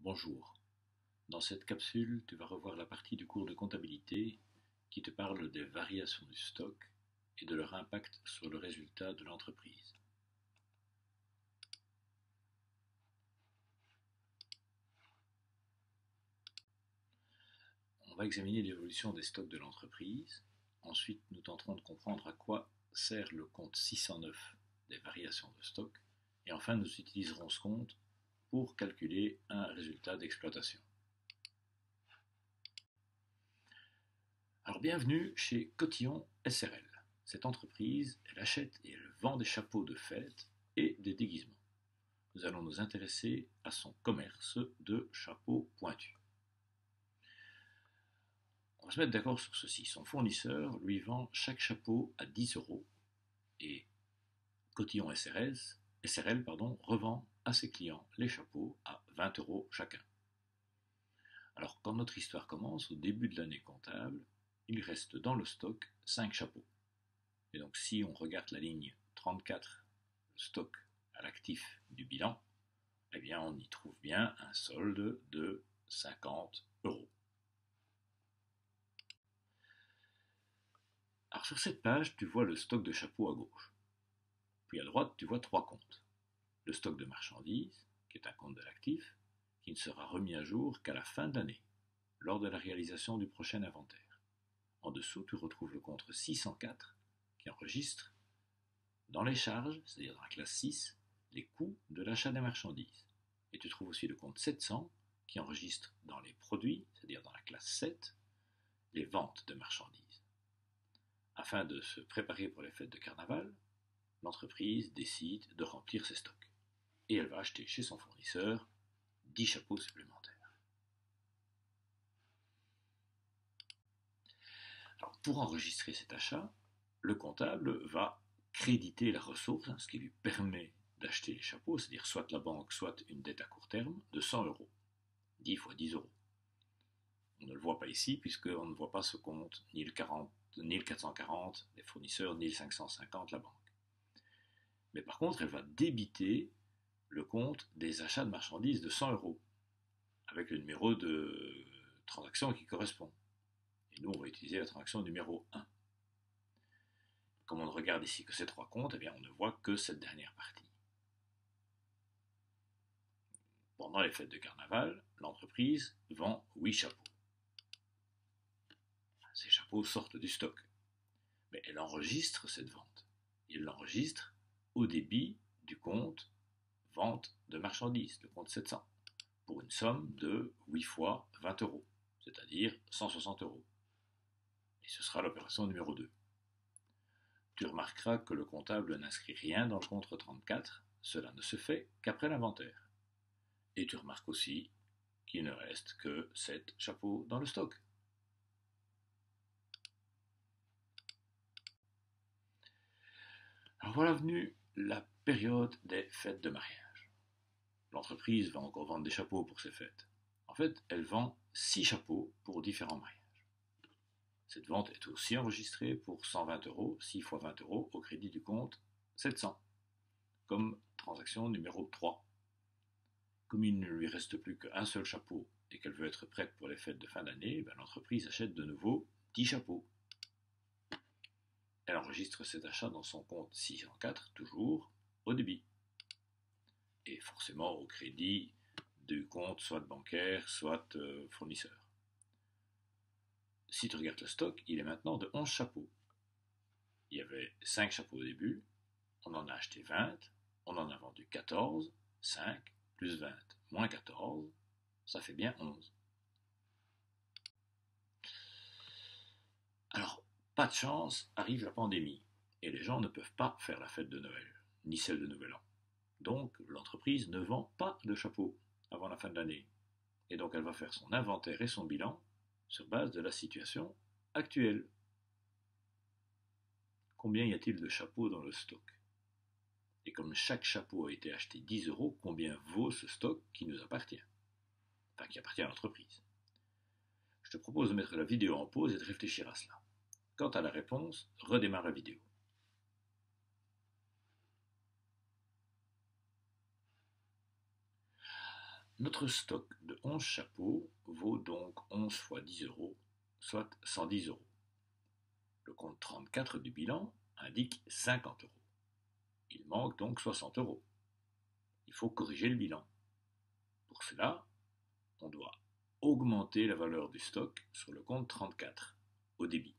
Bonjour. Dans cette capsule, tu vas revoir la partie du cours de comptabilité qui te parle des variations du stock et de leur impact sur le résultat de l'entreprise. On va examiner l'évolution des stocks de l'entreprise. Ensuite, nous tenterons de comprendre à quoi sert le compte 609 des variations de stock. Et enfin, nous utiliserons ce compte pour calculer un résultat d'exploitation. Alors bienvenue chez Cotillon SRL. Cette entreprise, elle achète et elle vend des chapeaux de fête et des déguisements. Nous allons nous intéresser à son commerce de chapeaux pointus. On va se mettre d'accord sur ceci. Son fournisseur lui vend chaque chapeau à 10 euros et Cotillon SRL revend à ses clients les chapeaux à 20 euros chacun. Alors quand notre histoire commence, au début de l'année comptable, il reste dans le stock 5 chapeaux. Et donc si on regarde la ligne 34, le stock à l'actif du bilan, eh bien on y trouve bien un solde de 50 euros. Alors sur cette page, tu vois le stock de chapeaux à gauche. Puis à droite, tu vois 3 comptes. Le stock de marchandises, qui est un compte de l'actif, qui ne sera remis à jour qu'à la fin de l'année, lors de la réalisation du prochain inventaire. En dessous, tu retrouves le compte 604, qui enregistre dans les charges, c'est-à-dire dans la classe 6, les coûts de l'achat des marchandises. Et tu trouves aussi le compte 700, qui enregistre dans les produits, c'est-à-dire dans la classe 7, les ventes de marchandises. Afin de se préparer pour les fêtes de carnaval, l'entreprise décide de remplir ses stocks. Et elle va acheter chez son fournisseur 10 chapeaux supplémentaires. Alors, pour enregistrer cet achat, le comptable va créditer la ressource, ce qui lui permet d'acheter les chapeaux, c'est-à-dire soit la banque, soit une dette à court terme, de 100 euros. 10 fois 10 euros. On ne le voit pas ici, puisqu'on ne voit pas ce compte, ni le 440, les fournisseurs, ni le 550, la banque. Mais par contre, elle va débiter le compte des achats de marchandises de 100 euros, avec le numéro de transaction qui correspond. Et nous, on va utiliser la transaction numéro 1. Comme on ne regarde ici que ces 3 comptes, eh bien, on ne voit que cette dernière partie. Pendant les fêtes de carnaval, l'entreprise vend 8 chapeaux. Ces chapeaux sortent du stock. Mais elle enregistre cette vente. Elle l'enregistre au débit du compte vente de marchandises, le compte 700, pour une somme de 8 fois 20 euros, c'est-à-dire 160 euros. Et ce sera l'opération numéro 2. Tu remarqueras que le comptable n'inscrit rien dans le compte 34, cela ne se fait qu'après l'inventaire. Et tu remarques aussi qu'il ne reste que 7 chapeaux dans le stock. Alors voilà venue la période des fêtes de mariage. L'entreprise va encore vendre des chapeaux pour ces fêtes. En fait, elle vend 6 chapeaux pour différents mariages. Cette vente est aussi enregistrée pour 120 euros, 6 fois 20 euros, au crédit du compte 700, comme transaction numéro 3. Comme il ne lui reste plus qu'un seul chapeau et qu'elle veut être prête pour les fêtes de fin d'année, l'entreprise achète de nouveau 10 chapeaux. Elle enregistre cet achat dans son compte 604, toujours au débit. Et forcément au crédit du compte soit bancaire, soit fournisseur. Si tu regardes le stock, il est maintenant de 11 chapeaux. Il y avait 5 chapeaux au début, on en a acheté 20, on en a vendu 14, 5 plus 20 moins 14, ça fait bien 11. Alors, pas de chance, arrive la pandémie, et les gens ne peuvent pas faire la fête de Noël, ni celle de Nouvel An. Donc, l'entreprise ne vend pas de chapeaux avant la fin de l'année. Et donc, elle va faire son inventaire et son bilan sur base de la situation actuelle. Combien y a-t-il de chapeaux dans le stock? Et comme chaque chapeau a été acheté 10 euros, combien vaut ce stock qui nous appartient? Enfin, qui appartient à l'entreprise. Je te propose de mettre la vidéo en pause et de réfléchir à cela. Quant à la réponse, redémarre la vidéo. Notre stock de 11 chapeaux vaut donc 11 fois 10 euros, soit 110 euros. Le compte 34 du bilan indique 50 euros. Il manque donc 60 euros. Il faut corriger le bilan. Pour cela, on doit augmenter la valeur du stock sur le compte 34 au débit.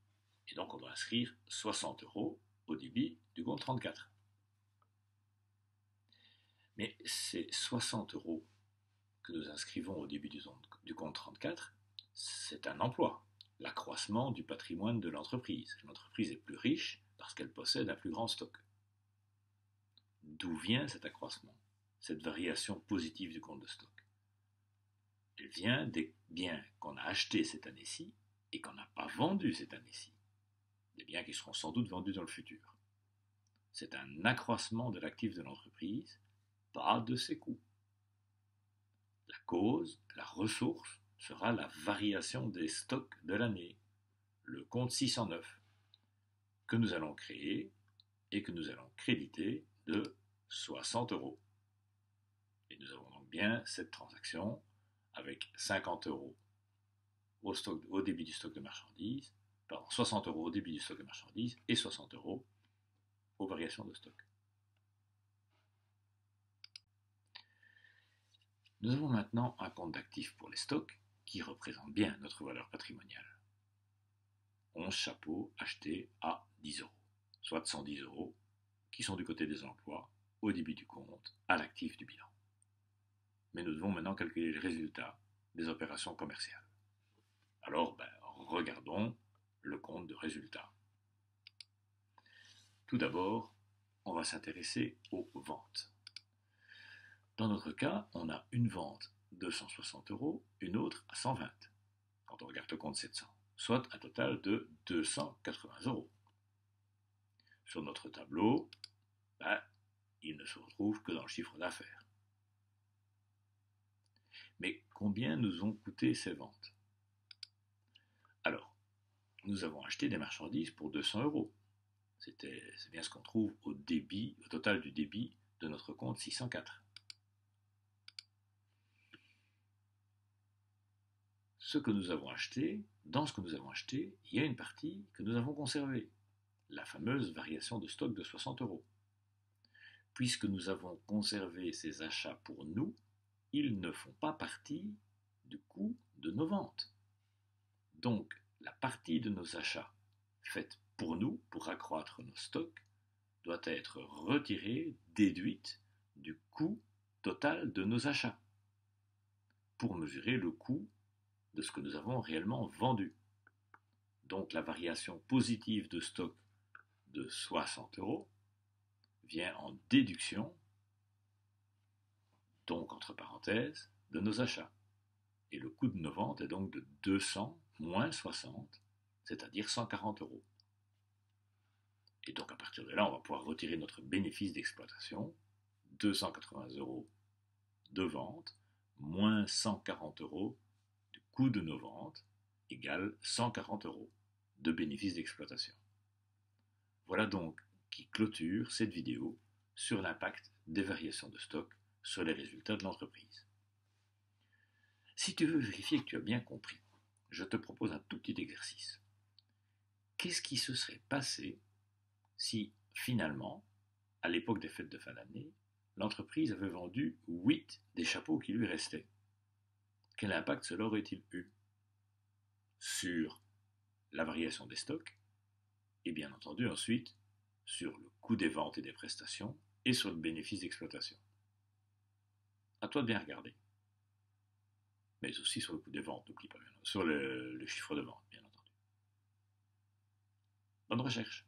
Et donc on doit inscrire 60 euros au débit du compte 34. Mais ces 60 euros que nous inscrivons au début du compte 34, c'est un emploi, l'accroissement du patrimoine de l'entreprise. L'entreprise est plus riche parce qu'elle possède un plus grand stock. D'où vient cet accroissement, cette variation positive du compte de stock? Elle vient des biens qu'on a achetés cette année-ci et qu'on n'a pas vendus cette année-ci. Des biens qui seront sans doute vendus dans le futur. C'est un accroissement de l'actif de l'entreprise, pas de ses coûts. La cause, la ressource, sera la variation des stocks de l'année, le compte 609, que nous allons créer et que nous allons créditer de 60 euros. Et nous avons donc bien cette transaction avec 50 euros au débit du stock de marchandises, 60 euros au débit du stock de marchandises et 60 euros aux variations de stock. Nous avons maintenant un compte d'actifs pour les stocks qui représente bien notre valeur patrimoniale. 11 chapeaux achetés à 10 euros, soit 110 euros, qui sont du côté des emplois, au débit du compte, à l'actif du bilan. Mais nous devons maintenant calculer les résultats des opérations commerciales. Alors, regardons le compte de résultats. Tout d'abord, on va s'intéresser aux ventes. Dans notre cas, on a une vente de 160 euros, une autre à 120, quand on regarde le compte 700, soit un total de 280 euros. Sur notre tableau, il ne se retrouve que dans le chiffre d'affaires. Mais combien nous ont coûté ces ventes? Alors, nous avons acheté des marchandises pour 200 euros. C'est bien ce qu'on trouve au total du débit de notre compte 604. Dans ce que nous avons acheté, il y a une partie que nous avons conservée, la fameuse variation de stock de 60 euros. Puisque nous avons conservé ces achats pour nous, ils ne font pas partie du coût de nos ventes. Donc, la partie de nos achats faite pour nous, pour accroître nos stocks, doit être retirée, déduite du coût total de nos achats, pour mesurer le coût de ce que nous avons réellement vendu. Donc la variation positive de stock de 60 euros vient en déduction, donc entre parenthèses, de nos achats. Et le coût de nos ventes est donc de 200 moins 60, c'est-à-dire 140 euros. Et donc à partir de là, on va pouvoir retirer notre bénéfice d'exploitation, 280 euros de vente, moins 140 euros du coût de nos ventes, égale 140 euros de bénéfice d'exploitation. Voilà donc qui clôture cette vidéo sur l'impact des variations de stock sur les résultats de l'entreprise. Si tu veux vérifier que tu as bien compris, je te propose un tout petit exercice. Qu'est-ce qui se serait passé si, finalement, à l'époque des fêtes de fin d'année, l'entreprise avait vendu 8 des chapeaux qui lui restaient? Quel impact cela aurait-il eu sur la variation des stocks et bien entendu ensuite sur le coût des ventes et des prestations et sur le bénéfice d'exploitation? À toi de bien regarder. Mais aussi sur le coût des ventes, n'oublie pas, sur le chiffre de vente, bien entendu. Bonne recherche.